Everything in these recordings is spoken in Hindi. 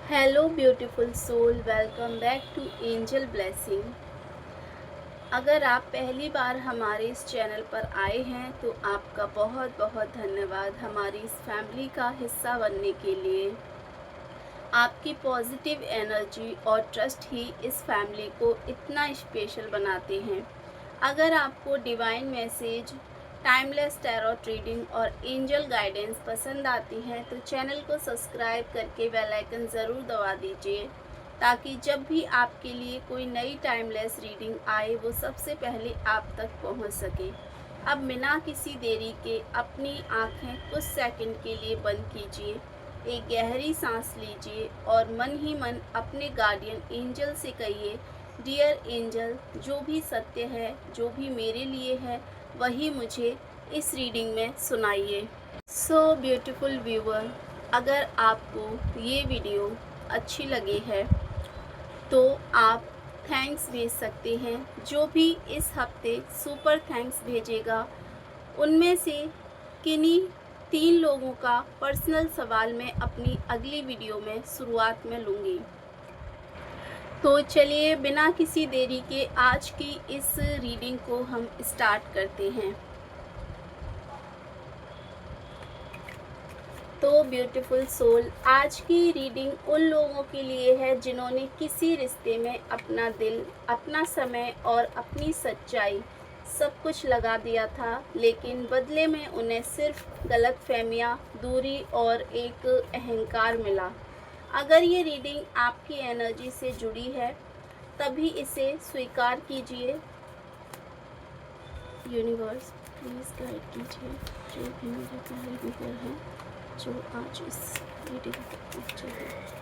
Hello beautiful soul, welcome back to Angel Blessing. अगर आप पहली बार हमारे इस चैनल पर आए हैं तो आपका बहुत बहुत धन्यवाद हमारी इस फैमिली का हिस्सा बनने के लिए। आपकी पॉजिटिव एनर्जी और ट्रस्ट ही इस फैमिली को इतना स्पेशल बनाते हैं। अगर आपको divine message, timeless tarot reading और एंजल गाइडेंस पसंद आती हैं तो चैनल को सब्सक्राइब करके बेल आइकन ज़रूर दबा दीजिए, ताकि जब भी आपके लिए कोई नई टाइमलेस रीडिंग आए वो सबसे पहले आप तक पहुंच सके। अब बिना किसी देरी के अपनी आंखें कुछ सेकंड के लिए बंद कीजिए, एक गहरी सांस लीजिए और मन ही मन अपने गार्डियन एंजल से कहिए, डियर एंजल, जो भी सत्य है, जो भी मेरे लिए है, वही मुझे इस रीडिंग में सुनाइए। सो ब्यूटीफुल व्यूअर, अगर आपको ये वीडियो अच्छी लगी है तो आप थैंक्स भेज सकते हैं। जो भी इस हफ्ते सुपर थैंक्स भेजेगा उनमें से किन्हीं 3 लोगों का पर्सनल सवाल मैं अपनी अगली वीडियो में शुरुआत में लूँगी। तो चलिए बिना किसी देरी के आज की इस रीडिंग को हम स्टार्ट करते हैं। तो ब्यूटीफुल सोल, आज की रीडिंग उन लोगों के लिए है जिन्होंने किसी रिश्ते में अपना दिल, अपना समय और अपनी सच्चाई सब कुछ लगा दिया था, लेकिन बदले में उन्हें सिर्फ गलतफहमियां, दूरी और एक अहंकार मिला। अगर ये रीडिंग आपकी एनर्जी से जुड़ी है तभी इसे स्वीकार कीजिए। यूनिवर्स प्लीज़ गाइड कीजिए जो भी मेरे प्यारे व्यूअर हैं जो आज इस रीडिंग को पहुँचेगा।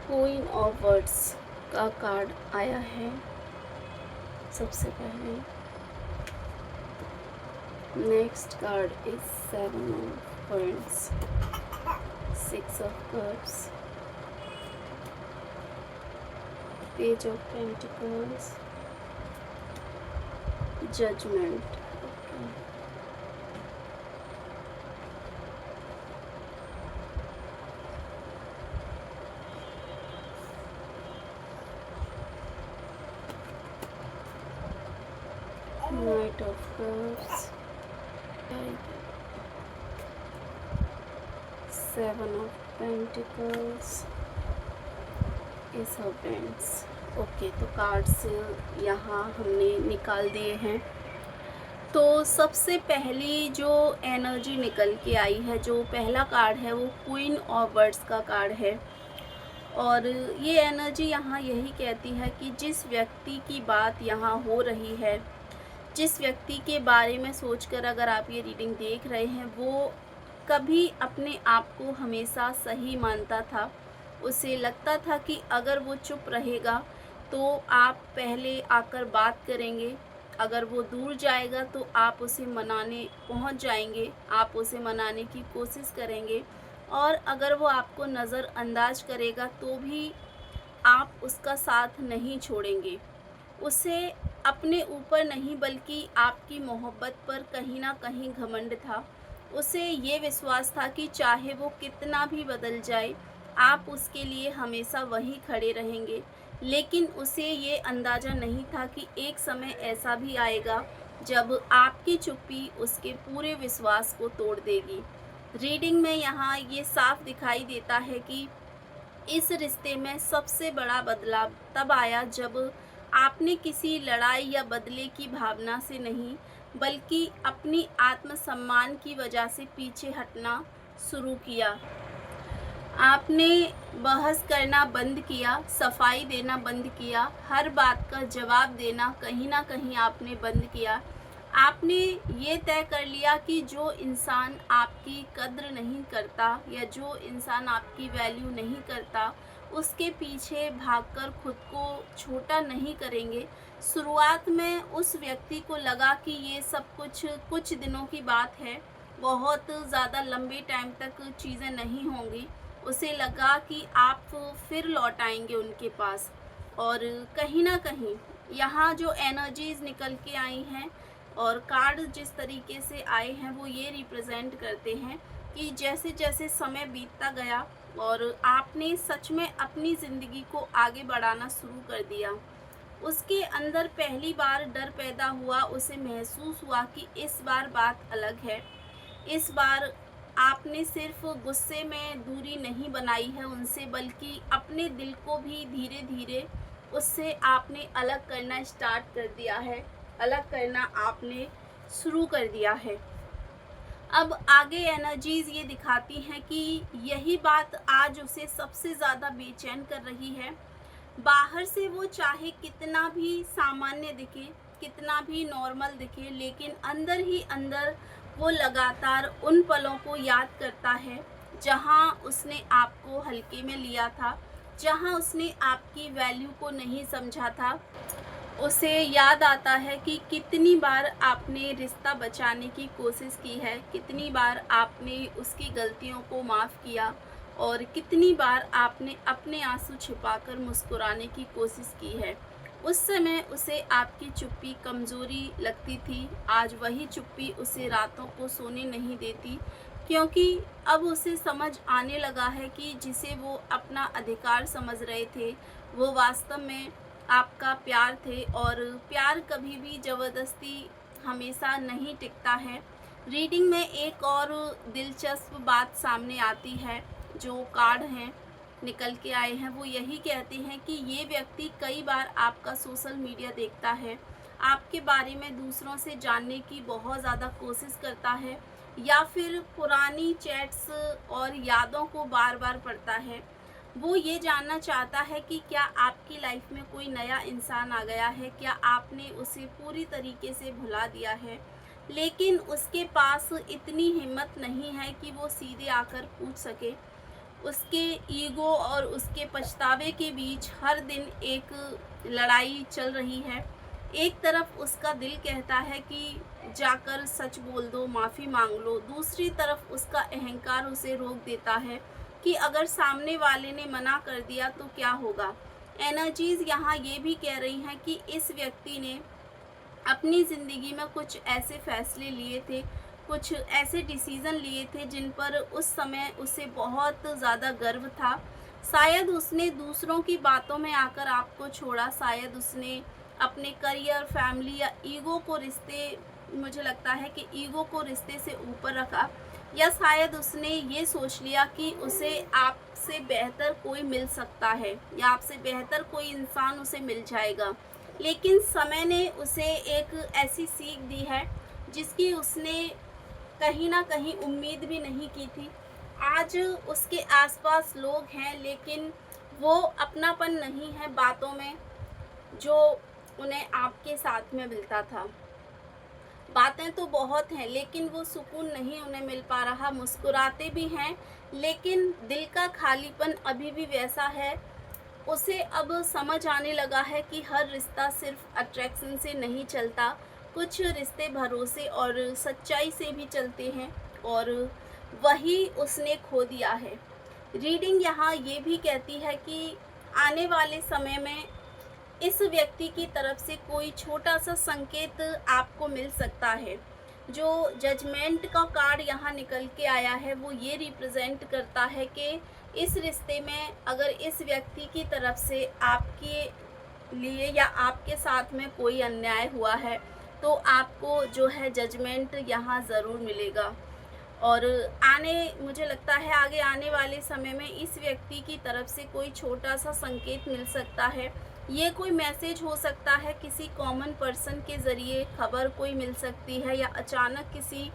क्वीन ऑफ वर्ड्स का कार्ड आया है सबसे पहले। Next card is 7 of wands, 6 of cups, page of pentacles, judgment. Knight of cups, 7 of pentacles, ace of wands. Okay, तो कार्ड्स यहाँ हमने निकाल दिए हैं। तो सबसे पहली जो एनर्जी निकल के आई है, जो पहला कार्ड है वो क्वीन ऑफ वर्ड्स का कार्ड है। और ये एनर्जी यहाँ यही कहती है कि जिस व्यक्ति की बात यहाँ हो रही है, जिस व्यक्ति के बारे में सोचकर अगर आप ये रीडिंग देख रहे हैं, वो कभी अपने आप को हमेशा सही मानता था। उसे लगता था कि अगर वो चुप रहेगा तो आप पहले आकर बात करेंगे, अगर वो दूर जाएगा तो आप उसे मनाने पहुंच जाएंगे, आप उसे मनाने की कोशिश करेंगे, और अगर वो आपको नज़रअंदाज करेगा तो भी आप उसका साथ नहीं छोड़ेंगे। उसे अपने ऊपर नहीं बल्कि आपकी मोहब्बत पर कहीं ना कहीं घमंड था। उसे ये विश्वास था कि चाहे वो कितना भी बदल जाए, आप उसके लिए हमेशा वहीं खड़े रहेंगे। लेकिन उसे ये अंदाज़ा नहीं था कि एक समय ऐसा भी आएगा जब आपकी चुप्पी उसके पूरे विश्वास को तोड़ देगी। रीडिंग में यहाँ ये साफ दिखाई देता है कि इस रिश्ते में सबसे बड़ा बदलाव तब आया जब आपने किसी लड़ाई या बदले की भावना से नहीं, बल्कि अपनी आत्मसम्मान की वजह से पीछे हटना शुरू किया। आपने बहस करना बंद किया, सफाई देना बंद किया, हर बात का जवाब देना कहीं ना कहीं आपने बंद किया। आपने ये तय कर लिया कि जो इंसान आपकी कद्र नहीं करता या जो इंसान आपकी वैल्यू नहीं करता, उसके पीछे भागकर खुद को छोटा नहीं करेंगे। शुरुआत में उस व्यक्ति को लगा कि ये सब कुछ दिनों की बात है, बहुत ज़्यादा लंबे टाइम तक चीज़ें नहीं होंगी। उसे लगा कि आप फिर लौट आएँगे उनके पास, और कहीं न कहीं यहाँ जो एनर्जीज़ निकल के आई हैं और कार्ड जिस तरीके से आए हैं वो ये रिप्रेजेंट करते हैं कि जैसे-जैसे समय बीतता गया और आपने सच में अपनी ज़िंदगी को आगे बढ़ाना शुरू कर दिया, उसके अंदर पहली बार डर पैदा हुआ, उसे महसूस हुआ कि इस बार बात अलग है। इस बार आपने सिर्फ़ गुस्से में दूरी नहीं बनाई है उनसे, बल्कि अपने दिल को भी धीरे-धीरे उससे आपने अलग करना स्टार्ट कर दिया है, अलग करना आपने शुरू कर दिया है। अब आगे एनर्जीज़ ये दिखाती हैं कि यही बात आज उसे सबसे ज़्यादा बेचैन कर रही है। बाहर से वो चाहे कितना भी सामान्य दिखे, कितना भी नॉर्मल दिखे, लेकिन अंदर ही अंदर वो लगातार उन पलों को याद करता है जहाँ उसने आपको हल्के में लिया था, जहाँ उसने आपकी वैल्यू को नहीं समझा था। उसे याद आता है कि कितनी बार आपने रिश्ता बचाने की कोशिश की है, कितनी बार आपने उसकी गलतियों को माफ़ किया और कितनी बार आपने अपने आंसू छिपाकर मुस्कुराने की कोशिश की है। उस समय उसे आपकी चुप्पी कमज़ोरी लगती थी, आज वही चुप्पी उसे रातों को सोने नहीं देती, क्योंकि अब उसे समझ आने लगा है कि जिसे वो अपना अधिकार समझ रहे थे, वो वास्तव में आपका प्यार थे, और प्यार कभी भी ज़बरदस्ती हमेशा नहीं टिकता है। रीडिंग में एक और दिलचस्प बात सामने आती है, जो कार्ड हैं निकल के आए हैं वो यही कहते हैं कि ये व्यक्ति कई बार आपका सोशल मीडिया देखता है, आपके बारे में दूसरों से जानने की बहुत ज़्यादा कोशिश करता है, या फिर पुरानी चैट्स और यादों को बार बार पढ़ता है। वो ये जानना चाहता है कि क्या आपकी लाइफ में कोई नया इंसान आ गया है, क्या आपने उसे पूरी तरीके से भुला दिया है। लेकिन उसके पास इतनी हिम्मत नहीं है कि वो सीधे आकर पूछ सके। उसके ईगो और उसके पछतावे के बीच हर दिन एक लड़ाई चल रही है। एक तरफ उसका दिल कहता है कि जाकर सच बोल दो, माफ़ी मांग लो। दूसरी तरफ उसका अहंकार उसे रोक देता है कि अगर सामने वाले ने मना कर दिया तो क्या होगा। एनर्जीज़ यहाँ ये भी कह रही हैं कि इस व्यक्ति ने अपनी ज़िंदगी में कुछ ऐसे फैसले लिए थे, कुछ ऐसे डिसीज़न लिए थे जिन पर उस समय उसे बहुत ज़्यादा गर्व था। शायद उसने दूसरों की बातों में आकर आपको छोड़ा, शायद उसने अपने करियर, फैमिली या ईगो को रिश्ते मुझे लगता है कि ईगो को रिश्ते से ऊपर रखा, या शायद उसने ये सोच लिया कि उसे आपसे बेहतर कोई मिल सकता है या आपसे बेहतर कोई इंसान उसे मिल जाएगा। लेकिन समय ने उसे एक ऐसी सीख दी है जिसकी उसने कहीं न कहीं उम्मीद भी नहीं की थी। आज उसके आसपास लोग हैं, लेकिन वो अपनापन नहीं है बातों में जो उन्हें आपके साथ में मिलता था। बातें तो बहुत हैं, लेकिन वो सुकून नहीं उन्हें मिल पा रहा। मुस्कुराते भी हैं, लेकिन दिल का खालीपन अभी भी वैसा है। उसे अब समझ आने लगा है कि हर रिश्ता सिर्फ अट्रैक्शन से नहीं चलता, कुछ रिश्ते भरोसे और सच्चाई से भी चलते हैं, और वही उसने खो दिया है। रीडिंग यहाँ ये भी कहती है कि आने वाले समय में इस व्यक्ति की तरफ से कोई छोटा सा संकेत आपको मिल सकता है। जो जजमेंट का कार्ड यहाँ निकल के आया है वो ये रिप्रेजेंट करता है कि इस रिश्ते में अगर इस व्यक्ति की तरफ से आपके लिए या आपके साथ में कोई अन्याय हुआ है तो आपको जो है जजमेंट यहाँ ज़रूर मिलेगा। और मुझे लगता है आगे आने वाले समय में इस व्यक्ति की तरफ से कोई छोटा सा संकेत मिल सकता है। ये कोई मैसेज हो सकता है, किसी कॉमन पर्सन के ज़रिए खबर कोई मिल सकती है, या अचानक किसी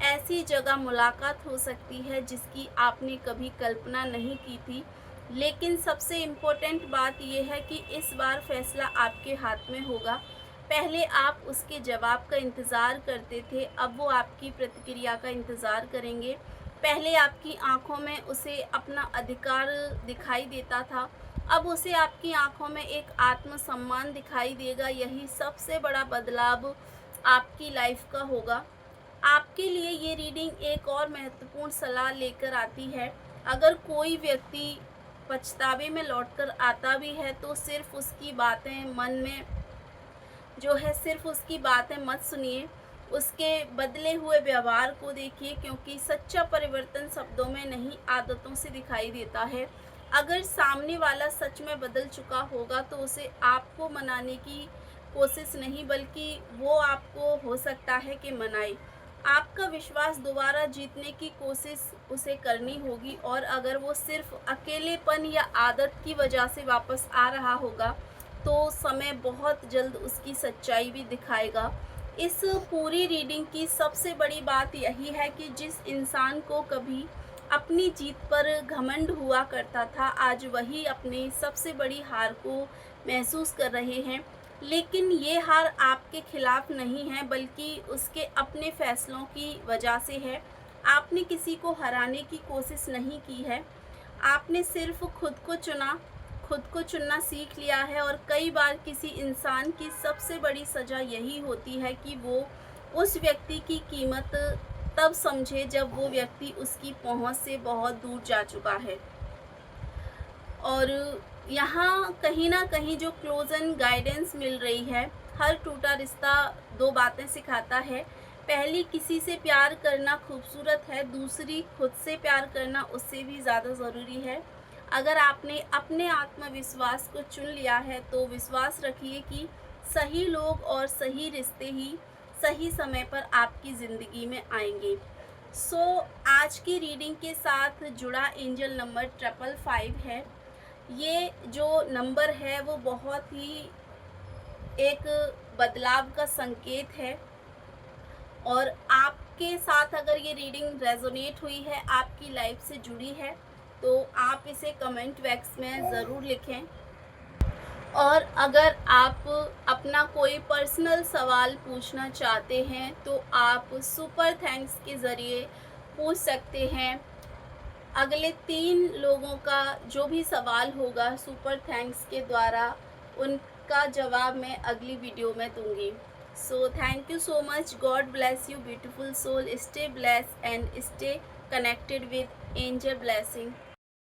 ऐसी जगह मुलाकात हो सकती है जिसकी आपने कभी कल्पना नहीं की थी। लेकिन सबसे इम्पोर्टेंट बात यह है कि इस बार फैसला आपके हाथ में होगा। पहले आप उसके जवाब का इंतज़ार करते थे, अब वो आपकी प्रतिक्रिया का इंतज़ार करेंगे। पहले आपकी आँखों में उसे अपना अधिकार दिखाई देता था, अब उसे आपकी आँखों में एक आत्मसम्मान दिखाई देगा। यही सबसे बड़ा बदलाव आपकी लाइफ का होगा। आपके लिए ये रीडिंग एक और महत्वपूर्ण सलाह लेकर आती है। अगर कोई व्यक्ति पछतावे में लौटकर आता भी है तो सिर्फ उसकी बातें मन में जो है सिर्फ उसकी बातें मत सुनिए, उसके बदले हुए व्यवहार को देखिए, क्योंकि सच्चा परिवर्तन शब्दों में नहीं आदतों से दिखाई देता है। अगर सामने वाला सच में बदल चुका होगा तो उसे आपको मनाने की कोशिश नहीं बल्कि वो आपको हो सकता है कि मनाए। आपका विश्वास दोबारा जीतने की कोशिश उसे करनी होगी, और अगर वो सिर्फ अकेलेपन या आदत की वजह से वापस आ रहा होगा तो समय बहुत जल्द उसकी सच्चाई भी दिखाएगा। इस पूरी रीडिंग की सबसे बड़ी बात यही है कि जिस इंसान को कभी अपनी जीत पर घमंड हुआ करता था, आज वही अपनी सबसे बड़ी हार को महसूस कर रहे हैं। लेकिन ये हार आपके खिलाफ नहीं है बल्कि उसके अपने फैसलों की वजह से है। आपने किसी को हराने की कोशिश नहीं की है, आपने सिर्फ खुद को चुनना सीख लिया है। और कई बार किसी इंसान की सबसे बड़ी सज़ा यही होती है कि वो उस व्यक्ति की कीमत तब समझे जब वो व्यक्ति उसकी पहुंच से बहुत दूर जा चुका है। और यहाँ कहीं ना कहीं जो क्लोजन गाइडेंस मिल रही है, हर टूटा रिश्ता दो बातें सिखाता है। पहली, किसी से प्यार करना खूबसूरत है, दूसरी, खुद से प्यार करना उससे भी ज़्यादा ज़रूरी है। अगर आपने अपने आत्मविश्वास को चुन लिया है तो विश्वास रखिए कि सही लोग और सही रिश्ते ही सही समय पर आपकी ज़िंदगी में आएंगे। आज की रीडिंग के साथ जुड़ा एंजल नंबर 555 है। ये जो नंबर है वो बहुत ही एक बदलाव का संकेत है, और आपके साथ अगर ये रीडिंग रेजोनेट हुई है, आपकी लाइफ से जुड़ी है, तो आप इसे कमेंट बॉक्स में ज़रूर लिखें। और अगर आप अपना कोई पर्सनल सवाल पूछना चाहते हैं तो आप सुपर थैंक्स के ज़रिए पूछ सकते हैं। अगले 3 लोगों का जो भी सवाल होगा सुपर थैंक्स के द्वारा, उनका जवाब मैं अगली वीडियो में दूंगी। So thank you so much. God bless you beautiful soul. Stay bless and stay connected with Angel blessing.